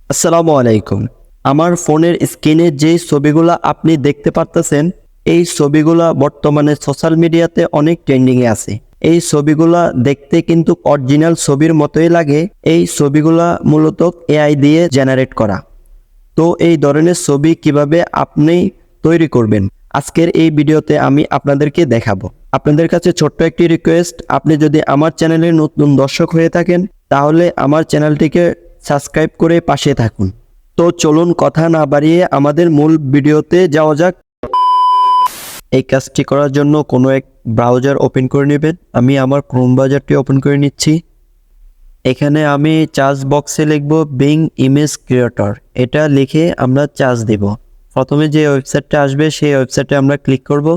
আসসালামু আলাইকুম। আমার ফোনের স্ক্রিনে যেই ছবিগুলা আপনি দেখতে পারতেছেন, এই ছবিগুলা বর্তমানে সোশ্যাল মিডিয়াতে অনেক ট্রেন্ডিংয়ে আছে। এই ছবিগুলা দেখতে কিন্তু অরিজিনাল ছবির মতোই লাগে। এই ছবিগুলা মূলত এআই দিয়ে জেনারেট করা। তো এই ধরনের ছবি কিভাবে আপনি তৈরি করবেন, আজকের এই ভিডিওতে আমি আপনাদেরকে দেখাবো। আপনাদের কাছে ছোট্ট একটি রিকোয়েস্ট, আপনি যদি আমার চ্যানেলের নতুন দর্শক হয়ে থাকেন তাহলে আমার চ্যানেলটিকে সাবস্ক্রাইব করে পাশে থাকুন। তো চলুন কথা না বাড়িয়ে আমাদের মূল ভিডিওতে যাওয়া যাক। এই কাজটি করার জন্য কোনো এক ব্রাউজার ওপেন করে নেবেন। আমি আমার ক্রোম ব্রাউজারটি ওপেন করে নিচ্ছি। এখানে আমি সার্চ বক্সে লিখব বিং ইমেজ ক্রিয়েটর। এটা লিখে আমরা সার্চ দেব। প্রথমে যে ওয়েবসাইটটা আসবে সেই ওয়েবসাইটে আমরা ক্লিক করব।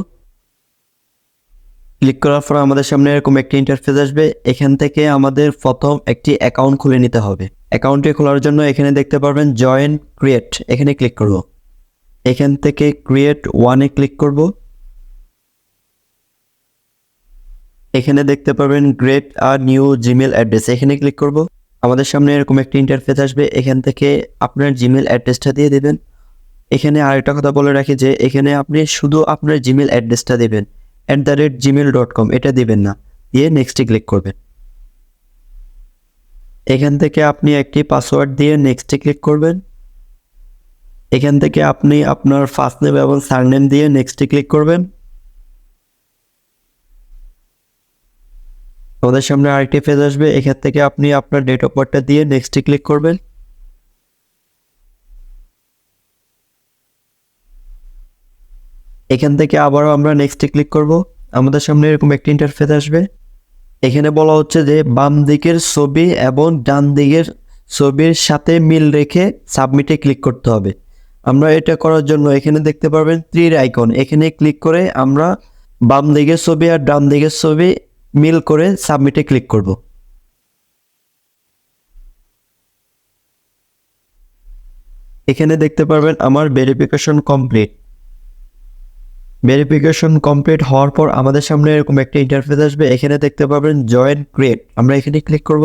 ক্লিক করার পর আমাদের সামনে এরকম একটি ইন্টারফেস আসবে। এখান থেকে আমাদের প্রথম একটি অ্যাকাউন্ট খুলে নিতে হবে। অ্যাকাউন্টটি খোলার জন্য এখানে দেখতে পারবেন জয়েন ক্রিয়েট, এখানে ক্লিক করব। এখান থেকে ক্রিয়েট ওয়ানে ক্লিক করব। এখানে দেখতে পারবেন গ্রেট আর নিউ জিমেল অ্যাড্রেস, এখানে ক্লিক করব। আমাদের সামনে এরকম একটি ইন্টারফেস আসবে। এখান থেকে আপনার জিমেল অ্যাড্রেসটা দিয়ে দেবেন। এখানে আরেকটা কথা বলে রাখি যে এখানে আপনি শুধু আপনার জিমেল অ্যাড্রেসটা দেবেন, @gmail.com এটা দিবেন না, দিয়ে নেক্সটে ক্লিক করবেন। এখান থেকে আপনি একটি পাসওয়ার্ড দিয়ে নেক্সটে ক্লিক করবেন। এখান থেকে আপনি আপনার ফার্স্ট নেম এবং সারনেম দিয়ে নেক্সটে ক্লিক করবেন। আমাদের সামনে আরেকটি পেজ আসবে। এখান থেকে আপনি আপনার ডেট অফ বার্থটা দিয়ে নেক্সটে ক্লিক করবেন। এখান থেকে আবারও আমরা নেক্সটে ক্লিক করব। আমাদের সামনে এরকম একটি ইন্টারফেস আসবে। এখানে বলা হচ্ছে যে বাম দিকের ছবি এবং ডান দিকের ছবির সাথে মিল রেখে সাবমিটে ক্লিক করতে হবে। আমরা এটা করার জন্য এখানে দেখতে পারবেন তীর আইকন, এখানে ক্লিক করে আমরা বাম দিকের ছবি আর ডান দিকের ছবি মিল করে সাবমিটে ক্লিক করব। এখানে দেখতে পারবেন আমার ভেরিফিকেশন কমপ্লিট। ভেরিফিকেশন কমপ্লিট হওয়ার পর আমাদের সামনে এরকম একটা ইন্টারফেস আসবে। এখানে দেখতে পাবেন জয়েন ক্রিয়েট, আমরা এখানে ক্লিক করব।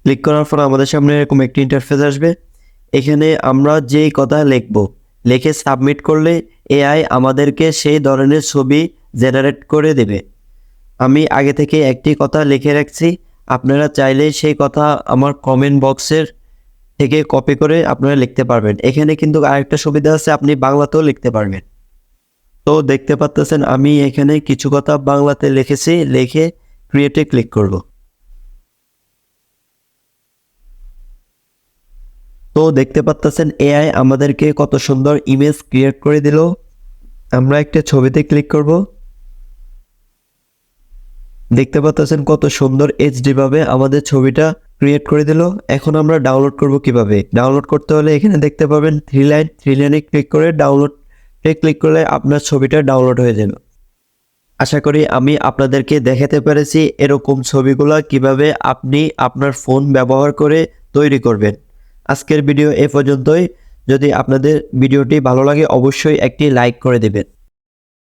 ক্লিক করার পর আমাদের সামনে এরকম একটি ইন্টারফেস আসবে। এখানে আমরা যেই কথা লিখে সাবমিট করলে এআই আমাদেরকে সেই ধরনের ছবি জেনারেট করে দেবে। আমি আগে থেকে একটি কথা লিখে রাখছি, আপনারা চাইলে সেই কথা আমার কমেন্ট বক্সের থেকে কপি করে আপনারা লিখতে পারবেন। এখানে কিন্তু আরেকটা সুবিধা আছে, আপনি বাংলাতেও লিখতে পারবেন। তো দেখতে পাচ্ছেন আমি এখানে কিছু কথা বাংলাতে লিখেছি, লিখে ক্রিয়েটে ক্লিক করব। তো দেখতে পাচ্ছেন এআই আমাদেরকে কত সুন্দর ইমেজ ক্রিয়েট করে দিল। আমরা একটা ছবিতে ক্লিক করব। দেখতে পাচ্ছেন কত সুন্দর এইচডি ভাবে আমাদের ছবিটা ক্রিয়েট করে দিল। এখন আমরা ডাউনলোড করব কিভাবে? ডাউনলোড করতে হলে এখানে দেখতে পাবেন থ্রি লাইনে ক্লিক করে ডাউনলোডে ক্লিক করলে আপনার ছবিটা ডাউনলোড হয়ে যাবে। আশা করি আমি আপনাদেরকে দেখাতে পেরেছি এরকম ছবিগুলো কিভাবে আপনি আপনার ফোন ব্যবহার করে তৈরি করবেন। আজকের ভিডিও এ পর্যন্তই। যদি আপনাদের ভিডিওটি ভালো লাগে অবশ্যই একটি লাইক করে দেবেন।